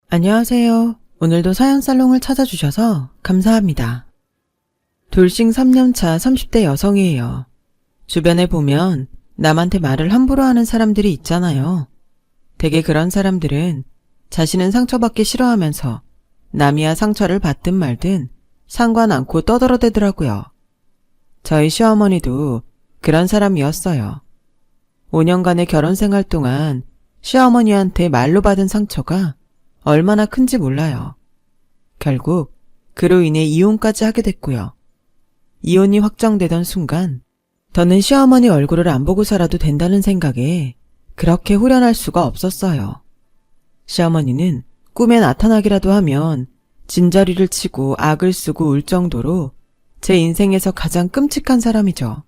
안녕하세요. 오늘도 사연살롱을 찾아주셔서 감사합니다. 돌싱 3년차 30대 여성이에요. 주변에 보면 남한테 말을 함부로 하는 사람들이 있잖아요. 되게 그런 사람들은 자신은 상처받기 싫어하면서 남이야 상처를 받든 말든 상관 않고 떠들어대더라고요. 저희 시어머니도 그런 사람이었어요. 5년간의 결혼 생활 동안 시어머니한테 말로 받은 상처가 얼마나 큰지 몰라요. 결국 그로 인해 이혼까지 하게 됐고요. 이혼이 확정되던 순간 더는 시어머니 얼굴을 안 보고 살아도 된다는 생각에 그렇게 후련할 수가 없었어요. 시어머니는 꿈에 나타나기라도 하면 진저리를 치고 악을 쓰고 울 정도로 제 인생에서 가장 끔찍한 사람이죠.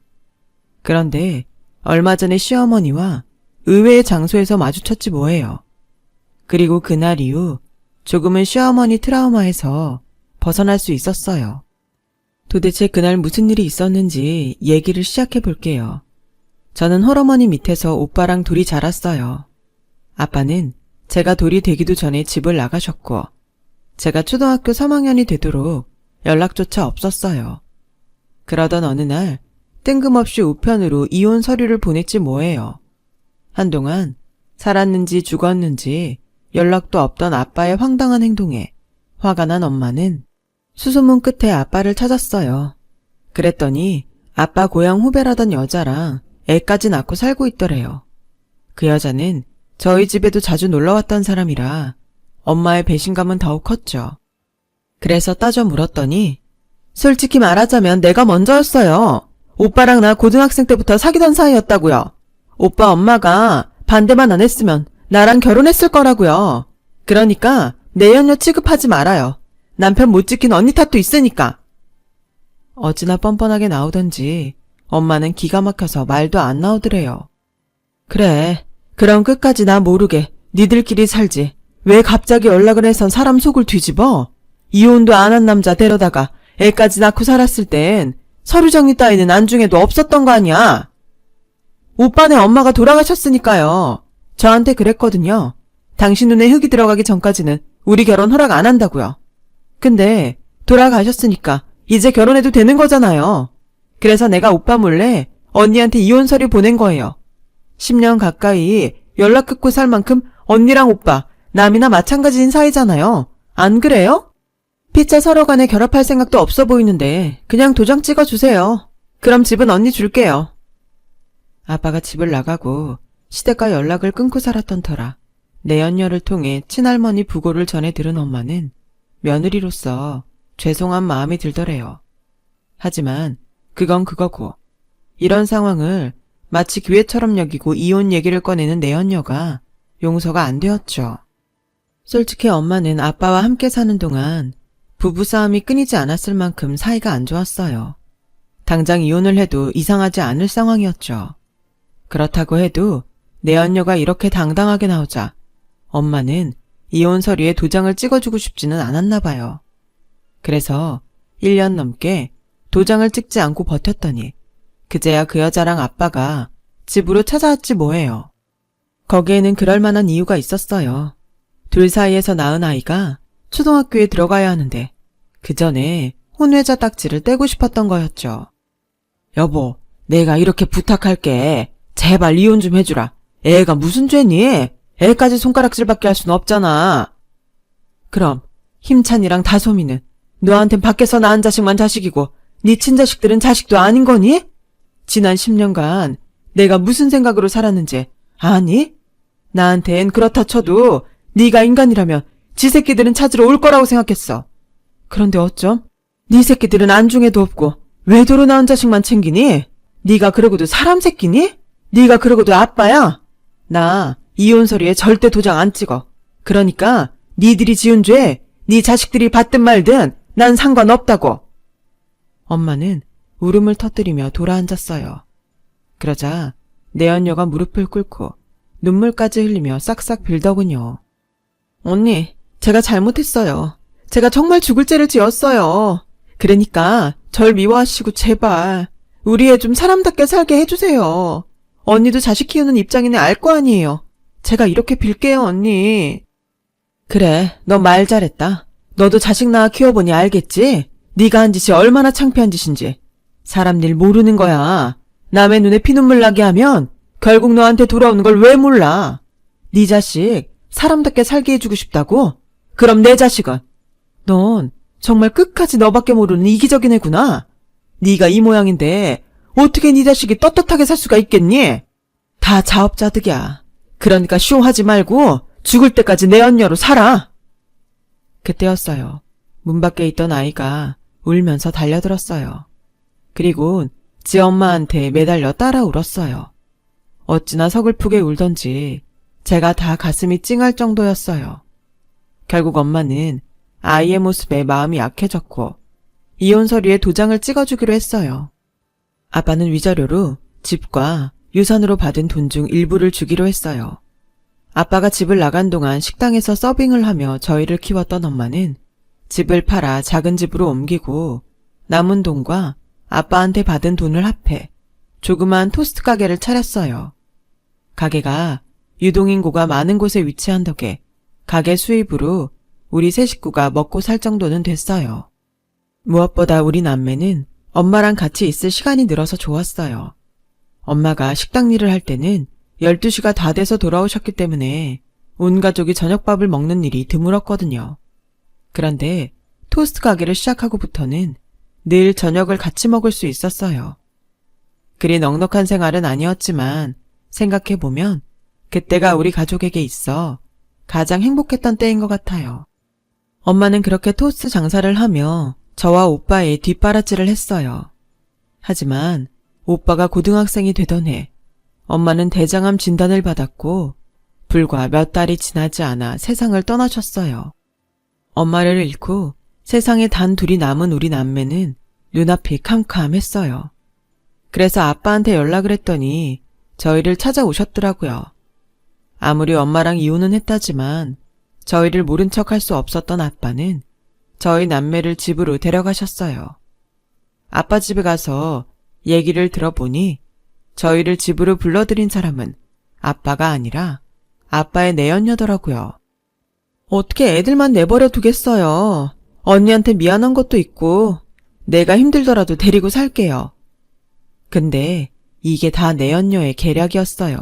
그런데 얼마 전에 시어머니와 의외의 장소에서 마주쳤지 뭐예요. 그리고 그날 이후 조금은 시어머니 트라우마에서 벗어날 수 있었어요. 도대체 그날 무슨 일이 있었는지 얘기를 시작해 볼게요. 저는 홀어머니 밑에서 오빠랑 둘이 자랐어요. 아빠는 제가 돌이 되기도 전에 집을 나가셨고 제가 초등학교 3학년이 되도록 연락조차 없었어요. 그러던 어느 날 뜬금없이 우편으로 이혼 서류를 보냈지 뭐예요. 한동안 살았는지 죽었는지 연락도 없던 아빠의 황당한 행동에 화가 난 엄마는 수소문 끝에 아빠를 찾았어요. 그랬더니 아빠 고향 후배라던 여자랑 애까지 낳고 살고 있더래요. 그 여자는 저희 집에도 자주 놀러왔던 사람이라 엄마의 배신감은 더욱 컸죠. 그래서 따져 물었더니 솔직히 말하자면 내가 먼저였어요. 오빠랑 나 고등학생 때부터 사귀던 사이였다고요. 오빠 엄마가 반대만 안 했으면 나랑 결혼했을 거라고요. 그러니까 내연녀 취급하지 말아요. 남편 못 지킨 언니 탓도 있으니까. 어찌나 뻔뻔하게 나오던지 엄마는 기가 막혀서 말도 안 나오더래요. 그래, 그럼 끝까지 나 모르게 니들끼리 살지. 왜 갑자기 연락을 해서 사람 속을 뒤집어? 이혼도 안 한 남자 데려다가 애까지 낳고 살았을 땐 서류 정리 따위는 안중에도 없었던 거 아니야. 오빠네 엄마가 돌아가셨으니까요. 저한테 그랬거든요. 당신 눈에 흙이 들어가기 전까지는 우리 결혼 허락 안 한다고요. 근데 돌아가셨으니까 이제 결혼해도 되는 거잖아요. 그래서 내가 오빠 몰래 언니한테 이혼 서류 보낸 거예요. 10년 가까이 연락 끊고 살 만큼 언니랑 오빠 남이나 마찬가지인 사이잖아요. 안 그래요? 피차 서로 간에 결합할 생각도 없어 보이는데 그냥 도장 찍어주세요. 그럼 집은 언니 줄게요. 아빠가 집을 나가고 시댁과 연락을 끊고 살았던 터라 내연녀를 통해 친할머니 부고를 전해 들은 엄마는 며느리로서 죄송한 마음이 들더래요. 하지만 그건 그거고 이런 상황을 마치 기회처럼 여기고 이혼 얘기를 꺼내는 내연녀가 용서가 안 되었죠. 솔직히 엄마는 아빠와 함께 사는 동안 부부싸움이 끊이지 않았을 만큼 사이가 안 좋았어요. 당장 이혼을 해도 이상하지 않을 상황이었죠. 그렇다고 해도 내연녀가 이렇게 당당하게 나오자 엄마는 이혼 서류에 도장을 찍어주고 싶지는 않았나 봐요. 그래서 1년 넘게 도장을 찍지 않고 버텼더니 그제야 그 여자랑 아빠가 집으로 찾아왔지 뭐예요. 거기에는 그럴 만한 이유가 있었어요. 둘 사이에서 낳은 아이가 초등학교에 들어가야 하는데 그 전에 혼외자 딱지를 떼고 싶었던 거였죠. 여보, 내가 이렇게 부탁할게. 제발 이혼 좀 해주라. 애가 무슨 죄니? 애까지 손가락질밖에 할 순 없잖아. 그럼 힘찬이랑 다솜이는 너한텐 밖에서 낳은 자식만 자식이고 네 친자식들은 자식도 아닌 거니? 지난 10년간 내가 무슨 생각으로 살았는지 아니? 나한텐 그렇다 쳐도 네가 인간이라면 지 새끼들은 찾으러 올 거라고 생각했어. 그런데 어쩜? 네 새끼들은 안중에도 없고 외도로 낳은 자식만 챙기니? 네가 그러고도 사람 새끼니? 네가 그러고도 아빠야? 나 이혼 서류에 절대 도장 안 찍어. 그러니까 니들이 지은 죄 네 자식들이 받든 말든 난 상관없다고. 엄마는 울음을 터뜨리며 돌아앉았어요. 그러자 내연녀가 무릎을 꿇고 눈물까지 흘리며 싹싹 빌더군요. 언니, 제가 잘못했어요. 제가 정말 죽을 죄를 지었어요. 그러니까 절 미워하시고 제발 우리 애 좀 사람답게 살게 해주세요. 언니도 자식 키우는 입장이네 알 거 아니에요. 제가 이렇게 빌게요, 언니. 그래, 너 말 잘했다. 너도 자식 낳아 키워보니 알겠지? 네가 한 짓이 얼마나 창피한 짓인지. 사람 일 모르는 거야. 남의 눈에 피눈물 나게 하면 결국 너한테 돌아오는 걸 왜 몰라? 네 자식 사람답게 살게 해주고 싶다고? 그럼 내 자식은? 넌 정말 끝까지 너밖에 모르는 이기적인 애구나. 네가 이 모양인데 어떻게 네 자식이 떳떳하게 살 수가 있겠니? 다 자업자득이야. 그러니까 쇼하지 말고 죽을 때까지 내 언녀로 살아. 그때였어요. 문 밖에 있던 아이가 울면서 달려들었어요. 그리고 지 엄마한테 매달려 따라 울었어요. 어찌나 서글프게 울던지 제가 다 가슴이 찡할 정도였어요. 결국 엄마는 아이의 모습에 마음이 약해졌고 이혼 서류에 도장을 찍어주기로 했어요. 아빠는 위자료로 집과 유산으로 받은 돈 중 일부를 주기로 했어요. 아빠가 집을 나간 동안 식당에서 서빙을 하며 저희를 키웠던 엄마는 집을 팔아 작은 집으로 옮기고 남은 돈과 아빠한테 받은 돈을 합해 조그만 토스트 가게를 차렸어요. 가게가 유동인구가 많은 곳에 위치한 덕에 가게 수입으로 우리 세 식구가 먹고 살 정도는 됐어요. 무엇보다 우리 남매는 엄마랑 같이 있을 시간이 늘어서 좋았어요. 엄마가 식당 일을 할 때는 12시가 다 돼서 돌아오셨기 때문에 온 가족이 저녁밥을 먹는 일이 드물었거든요. 그런데 토스트 가게를 시작하고부터는 늘 저녁을 같이 먹을 수 있었어요. 그리 넉넉한 생활은 아니었지만 생각해보면 그때가 우리 가족에게 있어 가장 행복했던 때인 것 같아요. 엄마는 그렇게 토스트 장사를 하며 저와 오빠의 뒷바라지를 했어요. 하지만 오빠가 고등학생이 되던 해 엄마는 대장암 진단을 받았고 불과 몇 달이 지나지 않아 세상을 떠나셨어요. 엄마를 잃고 세상에 단 둘이 남은 우리 남매는 눈앞이 캄캄했어요. 그래서 아빠한테 연락을 했더니 저희를 찾아오셨더라고요. 아무리 엄마랑 이혼은 했다지만 저희를 모른 척 할 수 없었던 아빠는 저희 남매를 집으로 데려가셨어요. 아빠 집에 가서 얘기를 들어보니 저희를 집으로 불러들인 사람은 아빠가 아니라 아빠의 내연녀더라고요. 어떻게 애들만 내버려 두겠어요. 언니한테 미안한 것도 있고 내가 힘들더라도 데리고 살게요. 근데 이게 다 내연녀의 계략이었어요.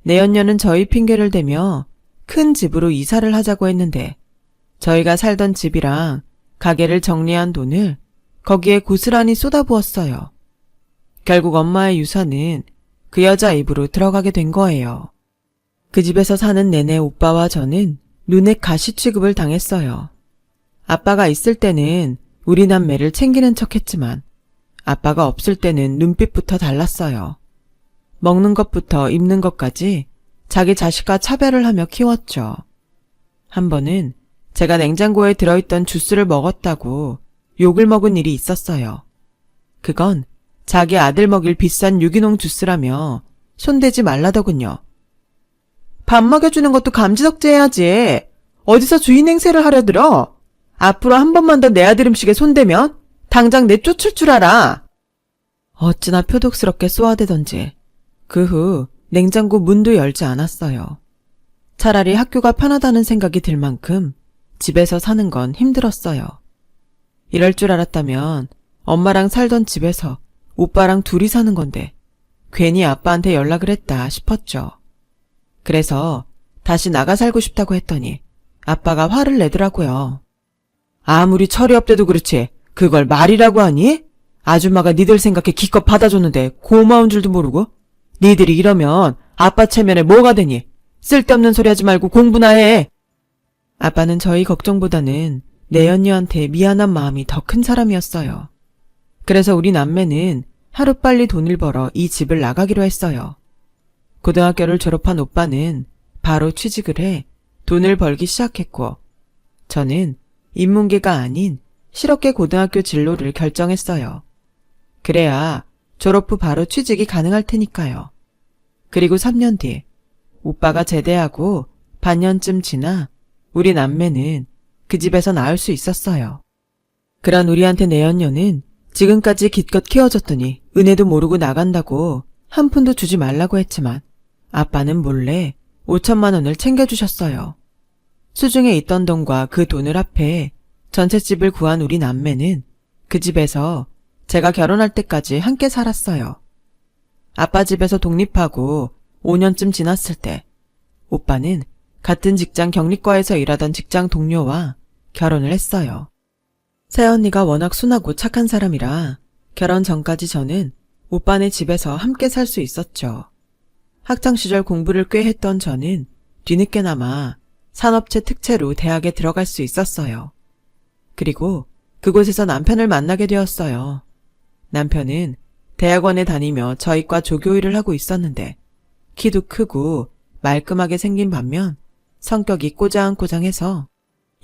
내연녀는 저희 핑계를 대며 큰 집으로 이사를 하자고 했는데 저희가 살던 집이랑 가게를 정리한 돈을 거기에 고스란히 쏟아부었어요. 결국 엄마의 유산은 그 여자 입으로 들어가게 된 거예요. 그 집에서 사는 내내 오빠와 저는 눈에 가시 취급을 당했어요. 아빠가 있을 때는 우리 남매를 챙기는 척했지만 아빠가 없을 때는 눈빛부터 달랐어요. 먹는 것부터 입는 것까지 자기 자식과 차별을 하며 키웠죠. 한 번은 제가 냉장고에 들어있던 주스를 먹었다고 욕을 먹은 일이 있었어요. 그건 자기 아들 먹일 비싼 유기농 주스라며 손대지 말라더군요. 밥 먹여주는 것도 감지덕지해야지. 어디서 주인 행세를 하려 들어. 앞으로 한 번만 더 내 아들 음식에 손대면 당장 내쫓을 줄 알아. 어찌나 표독스럽게 쏘아대던지 그 후 냉장고 문도 열지 않았어요. 차라리 학교가 편하다는 생각이 들 만큼 집에서 사는 건 힘들었어요. 이럴 줄 알았다면 엄마랑 살던 집에서 오빠랑 둘이 사는 건데 괜히 아빠한테 연락을 했다 싶었죠. 그래서 다시 나가 살고 싶다고 했더니 아빠가 화를 내더라고요. 아무리 철이 없대도 그렇지 그걸 말이라고 하니? 아줌마가 니들 생각해 기껏 받아줬는데 고마운 줄도 모르고? 니들이 이러면 아빠 체면에 뭐가 되니? 쓸데없는 소리 하지 말고 공부나 해. 아빠는 저희 걱정보다는 내연녀한테 미안한 마음이 더 큰 사람이었어요. 그래서 우리 남매는 하루빨리 돈을 벌어 이 집을 나가기로 했어요. 고등학교를 졸업한 오빠는 바로 취직을 해 돈을 벌기 시작했고 저는 인문계가 아닌 실업계 고등학교 진로를 결정했어요. 그래야 졸업 후 바로 취직이 가능할 테니까요. 그리고 3년 뒤 오빠가 제대하고 반년쯤 지나 우리 남매는 그 집에서 나올 수 있었어요. 그런 우리한테 내연녀는 지금까지 기껏 키워줬더니 은혜도 모르고 나간다고 한 푼도 주지 말라고 했지만 아빠는 몰래 5천만 원을 챙겨주셨어요. 수중에 있던 돈과 그 돈을 합해 전세 집을 구한 우리 남매는 그 집에서 제가 결혼할 때까지 함께 살았어요. 아빠 집에서 독립하고 5년쯤 지났을 때 오빠는 같은 직장 경리과에서 일하던 직장 동료와 결혼을 했어요. 새언니가 워낙 순하고 착한 사람이라 결혼 전까지 저는 오빠네 집에서 함께 살 수 있었죠. 학창시절 공부를 꽤 했던 저는 뒤늦게나마 산업체 특채로 대학에 들어갈 수 있었어요. 그리고 그곳에서 남편을 만나게 되었어요. 남편은 대학원에 다니며 저희과 조교일을 하고 있었는데 키도 크고 말끔하게 생긴 반면 성격이 꼬장꼬장해서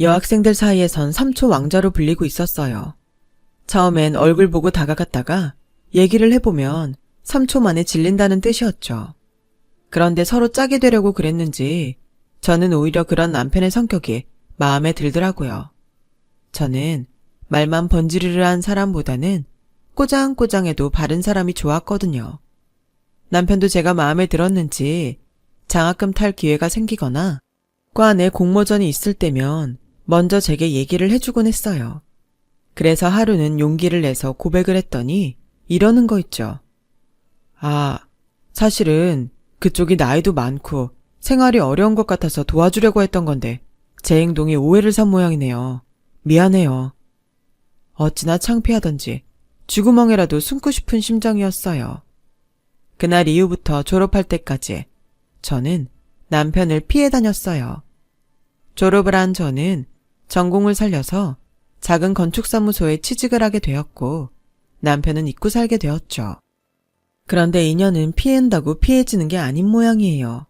여학생들 사이에선 삼초 왕자로 불리고 있었어요. 처음엔 얼굴 보고 다가갔다가 얘기를 해보면 3초 만에 질린다는 뜻이었죠. 그런데 서로 짝이 되려고 그랬는지 저는 오히려 그런 남편의 성격이 마음에 들더라고요. 저는 말만 번지르르한 사람보다는 꼬장꼬장해도 바른 사람이 좋았거든요. 남편도 제가 마음에 들었는지 장학금 탈 기회가 생기거나 과 내 공모전이 있을 때면 먼저 제게 얘기를 해주곤 했어요. 그래서 하루는 용기를 내서 고백을 했더니 이러는 거 있죠. 사실은 그쪽이 나이도 많고 생활이 어려운 것 같아서 도와주려고 했던 건데 제 행동이 오해를 산 모양이네요. 미안해요. 어찌나 창피하던지 쥐구멍이라도 숨고 싶은 심정이었어요. 그날 이후부터 졸업할 때까지 저는 남편을 피해 다녔어요. 졸업을 한 저는 전공을 살려서 작은 건축사무소에 취직을 하게 되었고 남편은 잊고 살게 되었죠. 그런데 인연은 피한다고 피해지는 게 아닌 모양이에요.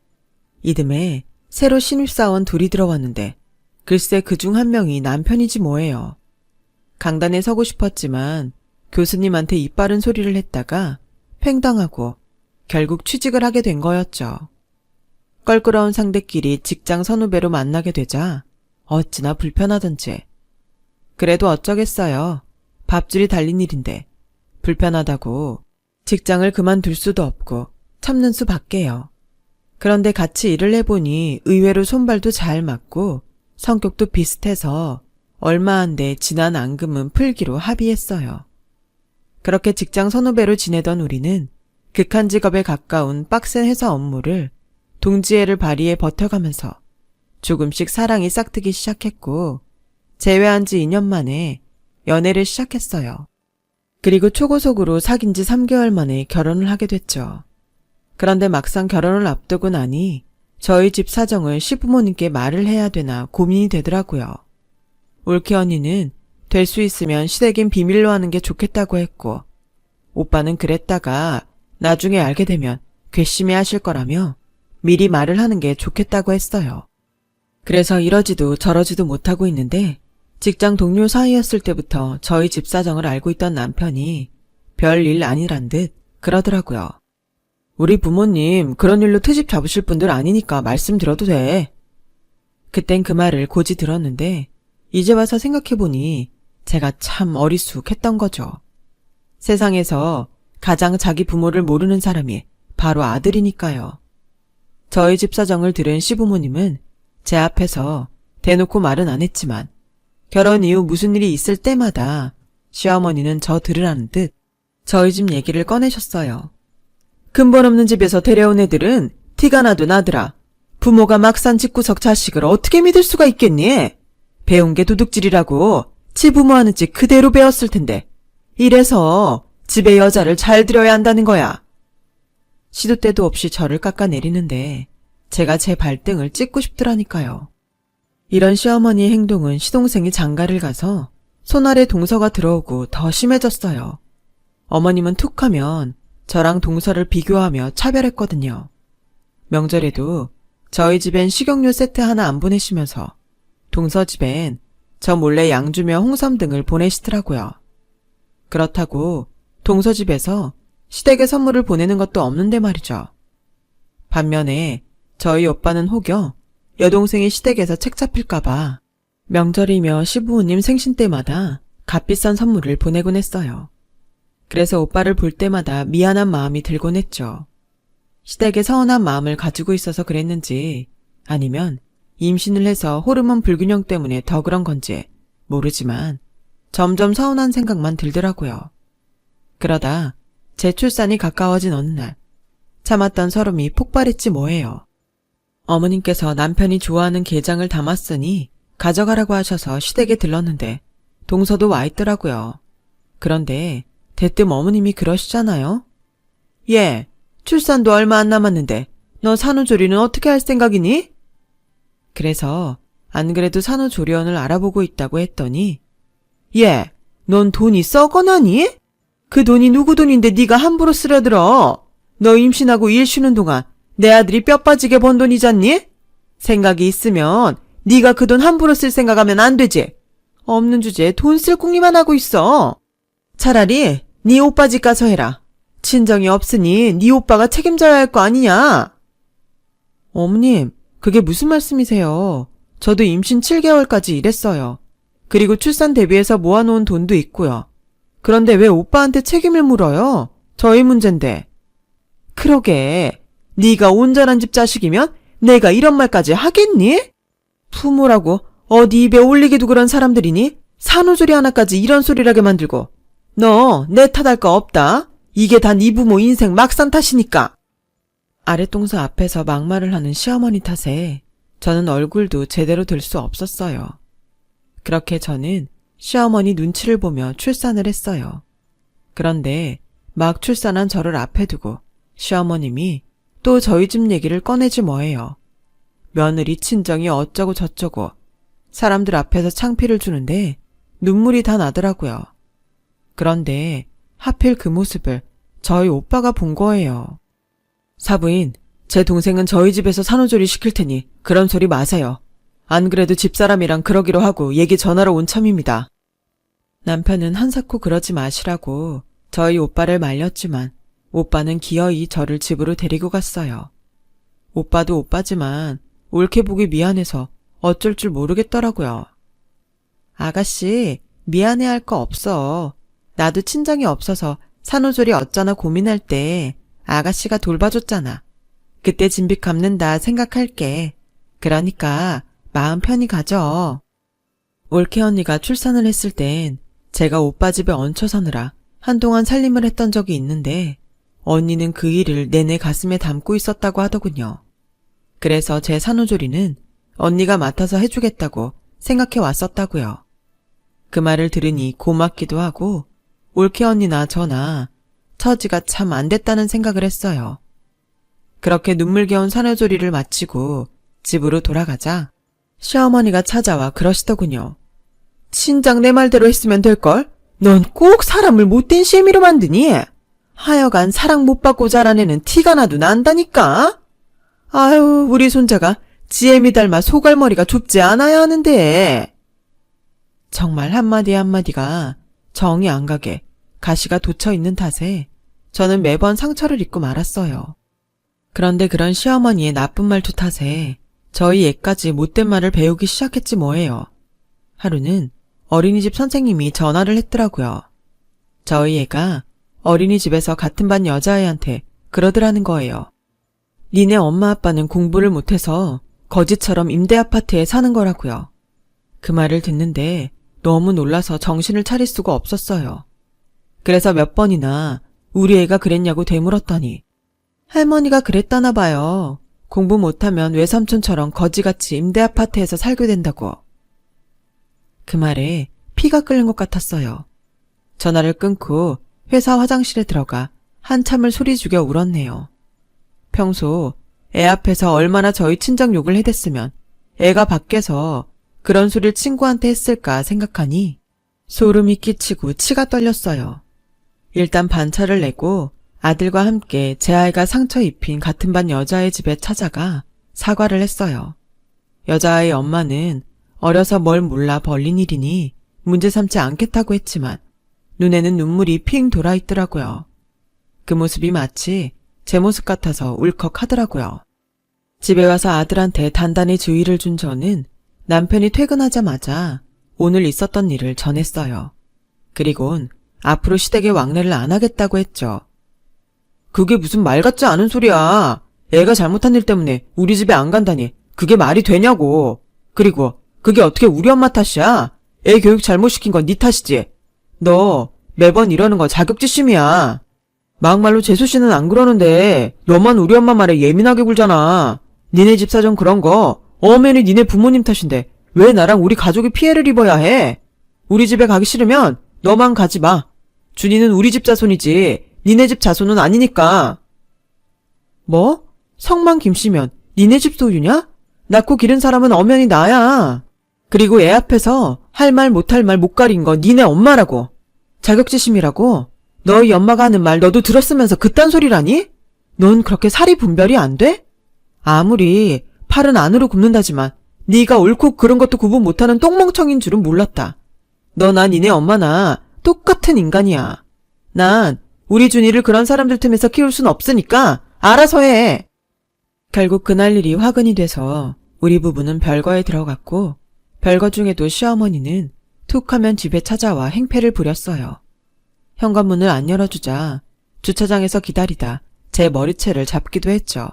이듬해 새로 신입사원 둘이 들어왔는데 글쎄 그중 한 명이 남편이지 뭐예요. 강단에 서고 싶었지만 교수님한테 이빠른 소리를 했다가 팽당하고 결국 취직을 하게 된 거였죠. 껄끄러운 상대끼리 직장 선후배로 만나게 되자 어찌나 불편하던지. 그래도 어쩌겠어요. 밥줄이 달린 일인데 불편하다고 직장을 그만둘 수도 없고 참는 수밖에요. 그런데 같이 일을 해보니 의외로 손발도 잘 맞고 성격도 비슷해서 얼마 안 돼 지난 앙금은 풀기로 합의했어요. 그렇게 직장 선후배로 지내던 우리는 극한 직업에 가까운 빡센 회사 업무를 동지애를 발휘해 버텨가면서 조금씩 사랑이 싹트기 시작했고 재회한 지 2년 만에 연애를 시작했어요. 그리고 초고속으로 사귄 지 3개월 만에 결혼을 하게 됐죠. 그런데 막상 결혼을 앞두고 나니 저희 집 사정을 시부모님께 말을 해야 되나 고민이 되더라고요. 올케 언니는 될 수 있으면 시댁인 비밀로 하는 게 좋겠다고 했고 오빠는 그랬다가 나중에 알게 되면 괘씸해 하실 거라며 미리 말을 하는 게 좋겠다고 했어요. 그래서 이러지도 저러지도 못하고 있는데 직장 동료 사이였을 때부터 저희 집 사정을 알고 있던 남편이 별일 아니란 듯 그러더라고요. 우리 부모님 그런 일로 트집 잡으실 분들 아니니까 말씀드려도 돼. 그땐 그 말을 고지 들었는데 이제 와서 생각해보니 제가 참 어리숙했던 거죠. 세상에서 가장 자기 부모를 모르는 사람이 바로 아들이니까요. 저희 집 사정을 들은 시부모님은 제 앞에서 대놓고 말은 안 했지만 결혼 이후 무슨 일이 있을 때마다 시어머니는 저 들으라는 듯 저희 집 얘기를 꺼내셨어요. 근본 없는 집에서 데려온 애들은 티가 나도 나더라. 부모가 막 산 집구석 자식을 어떻게 믿을 수가 있겠니? 배운 게 도둑질이라고 지 부모 하는 짓 그대로 배웠을 텐데 이래서 집에 여자를 잘 들여야 한다는 거야. 시도 때도 없이 저를 깎아내리는데 제가 제 발등을 찍고 싶더라니까요. 이런 시어머니의 행동은 시동생이 장가를 가서 손아래 동서가 들어오고 더 심해졌어요. 어머님은 툭 하면 저랑 동서를 비교하며 차별했거든요. 명절에도 저희 집엔 식용유 세트 하나 안 보내시면서 동서 집엔 저 몰래 양주며 홍삼 등을 보내시더라고요. 그렇다고 동서 집에서 시댁에 선물을 보내는 것도 없는데 말이죠. 반면에 저희 오빠는 혹여 여동생이 시댁에서 책 잡힐까봐 명절이며 시부모님 생신 때마다 값비싼 선물을 보내곤 했어요. 그래서 오빠를 볼 때마다 미안한 마음이 들곤 했죠. 시댁에 서운한 마음을 가지고 있어서 그랬는지 아니면 임신을 해서 호르몬 불균형 때문에 더 그런 건지 모르지만 점점 서운한 생각만 들더라고요. 그러다 제 출산이 가까워진 어느 날 참았던 서름이 폭발했지 뭐예요. 어머님께서 남편이 좋아하는 게장을 담았으니 가져가라고 하셔서 시댁에 들렀는데 동서도 와 있더라고요. 그런데 대뜸 어머님이 그러시잖아요. 얘, 출산도 얼마 안 남았는데 너 산후조리는 어떻게 할 생각이니? 그래서 안 그래도 산후조리원을 알아보고 있다고 했더니 얘, 넌 돈이 썩어나니? 그 돈이 누구 돈인데 네가 함부로 쓰려들어. 너 임신하고 일 쉬는 동안 내 아들이 뼈 빠지게 번 돈이잖니? 생각이 있으면 네가 그 돈 함부로 쓸 생각하면 안 되지. 없는 주제에 돈 쓸 궁리만 하고 있어. 차라리 네 오빠 집 가서 해라. 친정이 없으니 네 오빠가 책임져야 할 거 아니냐. 어머님, 그게 무슨 말씀이세요? 저도 임신 7개월까지 일했어요. 그리고 출산 대비해서 모아놓은 돈도 있고요. 그런데 왜 오빠한테 책임을 물어요? 저희 문제인데. 그러게, 네가 온전한 집 자식이면 내가 이런 말까지 하겠니? 부모라고 어디 입에 올리기도 그런 사람들이니? 산후조리 하나까지 이런 소리라게 만들고. 너 내 탓할 거 없다. 이게 다 네 부모 인생 막산 탓이니까. 아랫동서 앞에서 막말을 하는 시어머니 탓에 저는 얼굴도 제대로 들 수 없었어요. 그렇게 저는 시어머니 눈치를 보며 출산을 했어요. 그런데 막 출산한 저를 앞에 두고 시어머님이 또 저희 집 얘기를 꺼내지 뭐예요. 며느리 친정이 어쩌고 저쩌고 사람들 앞에서 창피를 주는데 눈물이 다 나더라고요. 그런데 하필 그 모습을 저희 오빠가 본 거예요. 사부인, 제 동생은 저희 집에서 산후조리 시킬 테니 그런 소리 마세요. 안 그래도 집사람이랑 그러기로 하고 얘기 전하러 온 참입니다. 남편은 한사코 그러지 마시라고 저희 오빠를 말렸지만 오빠는 기어이 저를 집으로 데리고 갔어요. 오빠도 오빠지만 옳게 보기 미안해서 어쩔 줄 모르겠더라고요. 아가씨, 미안해할 거 없어. 나도 친정이 없어서 산후조리 어쩌나 고민할 때 아가씨가 돌봐줬잖아. 그때 진빚 갚는다 생각할게. 그러니까 마음 편히 가져. 올케 언니가 출산을 했을 땐 제가 오빠 집에 얹혀 사느라 한동안 살림을 했던 적이 있는데 언니는 그 일을 내내 가슴에 담고 있었다고 하더군요. 그래서 제 산후조리는 언니가 맡아서 해주겠다고 생각해 왔었다고요. 그 말을 들으니 고맙기도 하고 올케 언니나 저나 처지가 참 안 됐다는 생각을 했어요. 그렇게 눈물겨운 산후조리를 마치고 집으로 돌아가자 시어머니가 찾아와 그러시더군요. 친장 내 말대로 했으면 될걸? 넌 꼭 사람을 못된 시애미로 만드니? 하여간 사랑 못 받고 자란 애는 티가 나도 난다니까? 아유, 우리 손자가 지애미 닮아 소갈머리가 좁지 않아야 하는데. 정말 한마디 한마디가 정이 안 가게 가시가 돋쳐 있는 탓에 저는 매번 상처를 입고 말았어요. 그런데 그런 시어머니의 나쁜 말투 탓에 저희 애까지 못된 말을 배우기 시작했지 뭐예요. 하루는 어린이집 선생님이 전화를 했더라고요. 저희 애가 어린이집에서 같은 반 여자애한테 그러더라는 거예요. 니네 엄마 아빠는 공부를 못해서 거지처럼 임대아파트에 사는 거라고요. 그 말을 듣는데 너무 놀라서 정신을 차릴 수가 없었어요. 그래서 몇 번이나 우리 애가 그랬냐고 되물었더니 할머니가 그랬다나 봐요. 공부 못하면 외삼촌처럼 거지같이 임대아파트에서 살게 된다고. 그 말에 피가 끓는 것 같았어요. 전화를 끊고 회사 화장실에 들어가 한참을 소리 죽여 울었네요. 평소 애 앞에서 얼마나 저희 친정 욕을 해댔으면 애가 밖에서 그런 소리를 친구한테 했을까 생각하니 소름이 끼치고 치가 떨렸어요. 일단 반차를 내고 아들과 함께 제 아이가 상처 입힌 같은 반 여자의 집에 찾아가 사과를 했어요. 여자아이 엄마는 어려서 뭘 몰라 벌린 일이니 문제 삼지 않겠다고 했지만 눈에는 눈물이 핑 돌아 있더라고요. 그 모습이 마치 제 모습 같아서 울컥하더라고요. 집에 와서 아들한테 단단히 주의를 준 저는 남편이 퇴근하자마자 오늘 있었던 일을 전했어요. 그리곤 앞으로 시댁에 왕래를 안 하겠다고 했죠. 그게 무슨 말 같지 않은 소리야. 애가 잘못한 일 때문에 우리 집에 안 간다니 그게 말이 되냐고. 그리고 그게 어떻게 우리 엄마 탓이야? 애 교육 잘못시킨 건 네 탓이지. 너 매번 이러는 거 자격지심이야. 막말로 재수 씨는 안 그러는데 너만 우리 엄마 말에 예민하게 굴잖아. 니네 집 사정 그런 거 엄연히 니네 부모님 탓인데 왜 나랑 우리 가족이 피해를 입어야 해? 우리 집에 가기 싫으면 너만 가지 마. 준이는 우리 집 자손이지 니네 집 자손은 아니니까. 뭐? 성만 김씨면 니네 집 소유냐? 낳고 기른 사람은 엄연히 나야. 그리고 애 앞에서 할 말 못할 말 못 가린 거 니네 엄마라고. 자격지심이라고? 너희 엄마가 하는 말 너도 들었으면서 그딴 소리라니? 넌 그렇게 사리 분별이 안 돼? 아무리 팔은 안으로 굽는다지만 네가 옳고 그른 것도 구분 못하는 똥멍청인 줄은 몰랐다. 너나 니네 엄마나 똑같은 인간이야. 난 우리 준이를 그런 사람들 틈에서 키울 순 없으니까 알아서 해. 결국 그날 일이 화근이 돼서 우리 부부는 별거에 들어갔고 별거 중에도 시어머니는 툭 하면 집에 찾아와 행패를 부렸어요. 현관문을 안 열어주자 주차장에서 기다리다 제 머리채를 잡기도 했죠.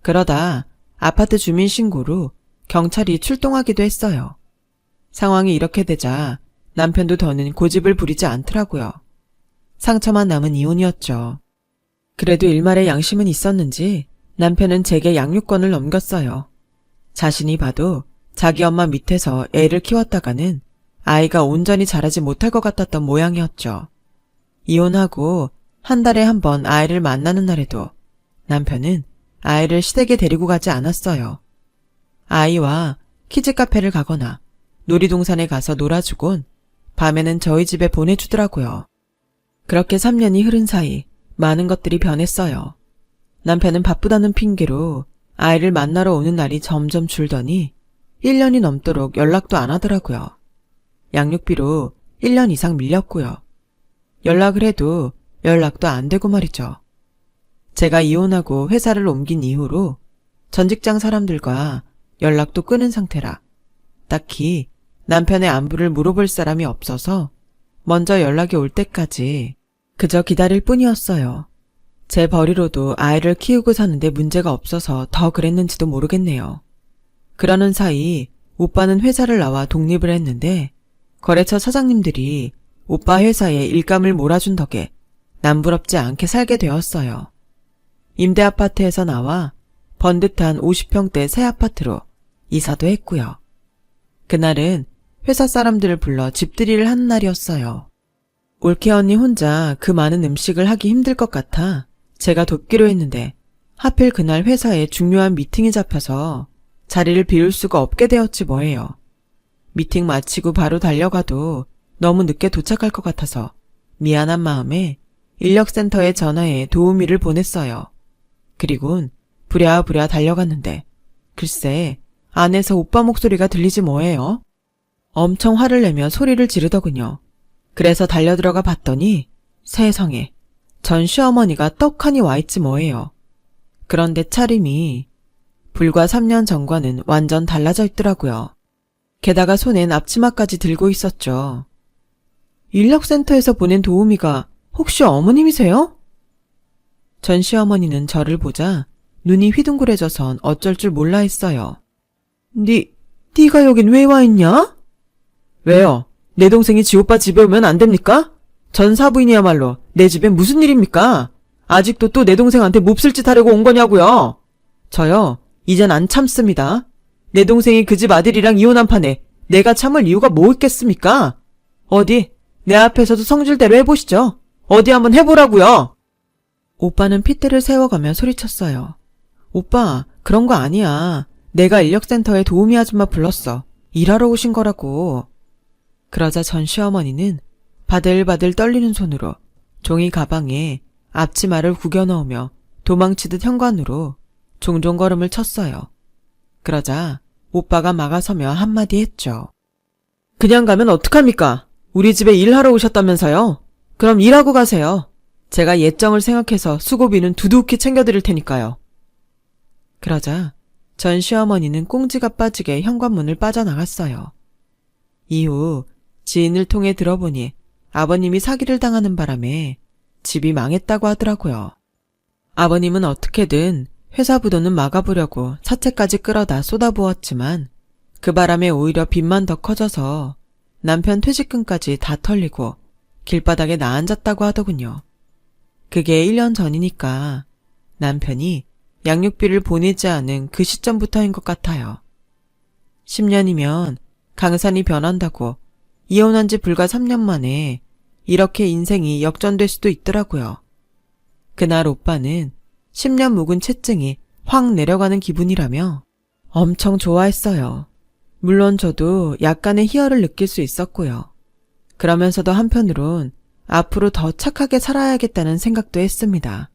그러다 아파트 주민 신고로 경찰이 출동하기도 했어요. 상황이 이렇게 되자 남편도 더는 고집을 부리지 않더라고요. 상처만 남은 이혼이었죠. 그래도 일말의 양심은 있었는지 남편은 제게 양육권을 넘겼어요. 자신이 봐도 자기 엄마 밑에서 애를 키웠다가는 아이가 온전히 자라지 못할 것 같았던 모양이었죠. 이혼하고 한 달에 한 번 아이를 만나는 날에도 남편은 아이를 시댁에 데리고 가지 않았어요. 아이와 키즈카페를 가거나 놀이동산에 가서 놀아주곤 밤에는 저희 집에 보내주더라고요. 그렇게 3년이 흐른 사이 많은 것들이 변했어요. 남편은 바쁘다는 핑계로 아이를 만나러 오는 날이 점점 줄더니 1년이 넘도록 연락도 안 하더라고요. 양육비로 1년 이상 밀렸고요. 연락을 해도 연락도 안 되고 말이죠. 제가 이혼하고 회사를 옮긴 이후로 전 직장 사람들과 연락도 끊은 상태라 딱히 남편의 안부를 물어볼 사람이 없어서 먼저 연락이 올 때까지 그저 기다릴 뿐이었어요. 제 벌이로도 아이를 키우고 사는데 문제가 없어서 더 그랬는지도 모르겠네요. 그러는 사이 오빠는 회사를 나와 독립을 했는데 거래처 사장님들이 오빠 회사에 일감을 몰아준 덕에 남부럽지 않게 살게 되었어요. 임대 아파트에서 나와 번듯한 50평대 새 아파트로 이사도 했고요. 그날은 회사 사람들을 불러 집들이를 하는 날이었어요. 올케 언니 혼자 그 많은 음식을 하기 힘들 것 같아 제가 돕기로 했는데 하필 그날 회사에 중요한 미팅이 잡혀서 자리를 비울 수가 없게 되었지 뭐예요. 미팅 마치고 바로 달려가도 너무 늦게 도착할 것 같아서 미안한 마음에 인력센터에 전화해 도우미를 보냈어요. 그리곤 부랴부랴 달려갔는데 글쎄 안에서 오빠 목소리가 들리지 뭐예요. 엄청 화를 내며 소리를 지르더군요. 그래서 달려들어가 봤더니 세상에 전 시어머니가 떡하니 와있지 뭐예요. 그런데 차림이 불과 3년 전과는 완전 달라져 있더라고요. 게다가 손엔 앞치마까지 들고 있었죠. 인력센터에서 보낸 도우미가 혹시 어머님이세요? 전 시어머니는 저를 보자 눈이 휘둥그레져선 어쩔 줄 몰라 했어요. 네가 여긴 왜 와 있냐? 왜요? 내 동생이 지 오빠 집에 오면 안 됩니까? 전 사부인이야말로 내 집엔 무슨 일입니까? 아직도 또 내 동생한테 몹쓸 짓 하려고 온 거냐고요? 저요, 이젠 안 참습니다. 내 동생이 그 집 아들이랑 이혼한 판에 내가 참을 이유가 뭐 있겠습니까? 어디 내 앞에서도 성질대로 해보시죠. 어디 한번 해보라고요. 오빠는 핏대를 세워가며 소리쳤어요. 오빠, 그런 거 아니야. 내가 인력센터에 도우미 아줌마 불렀어. 일하러 오신 거라고. 그러자 전 시어머니는 바들바들 떨리는 손으로 종이 가방에 앞치마를 구겨 넣으며 도망치듯 현관으로 종종 걸음을 쳤어요. 그러자 오빠가 막아서며 한마디 했죠. 그냥 가면 어떡합니까? 우리 집에 일하러 오셨다면서요? 그럼 일하고 가세요. 제가 예정을 생각해서 수고비는 두둑히 챙겨드릴 테니까요. 그러자 전 시어머니는 꽁지가 빠지게 현관문을 빠져나갔어요. 이후 지인을 통해 들어보니 아버님이 사기를 당하는 바람에 집이 망했다고 하더라고요. 아버님은 어떻게든 회사 부도는 막아보려고 사채까지 끌어다 쏟아부었지만 그 바람에 오히려 빚만 더 커져서 남편 퇴직금까지 다 털리고 길바닥에 나앉았다고 하더군요. 그게 1년 전이니까 남편이 양육비를 보내지 않은 그 시점부터인 것 같아요. 10년이면 강산이 변한다고 이혼한 지 불과 3년 만에 이렇게 인생이 역전될 수도 있더라고요. 그날 오빠는 10년 묵은 채증이 확 내려가는 기분이라며 엄청 좋아했어요. 물론 저도 약간의 희열을 느낄 수 있었고요. 그러면서도 한편으론 앞으로 더 착하게 살아야겠다는 생각도 했습니다.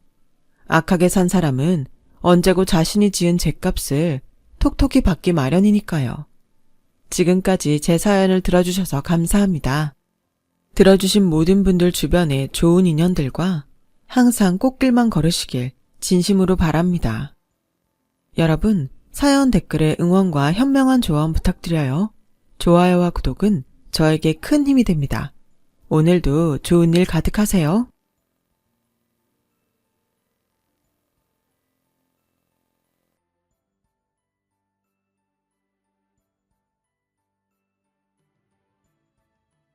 악하게 산 사람은 언제고 자신이 지은 죄값을 톡톡히 받기 마련이니까요. 지금까지 제 사연을 들어주셔서 감사합니다. 들어주신 모든 분들 주변에 좋은 인연들과 항상 꽃길만 걸으시길 진심으로 바랍니다. 여러분, 사연 댓글에 응원과 현명한 조언 부탁드려요. 좋아요와 구독은 저에게 큰 힘이 됩니다. 오늘도 좋은 일 가득하세요.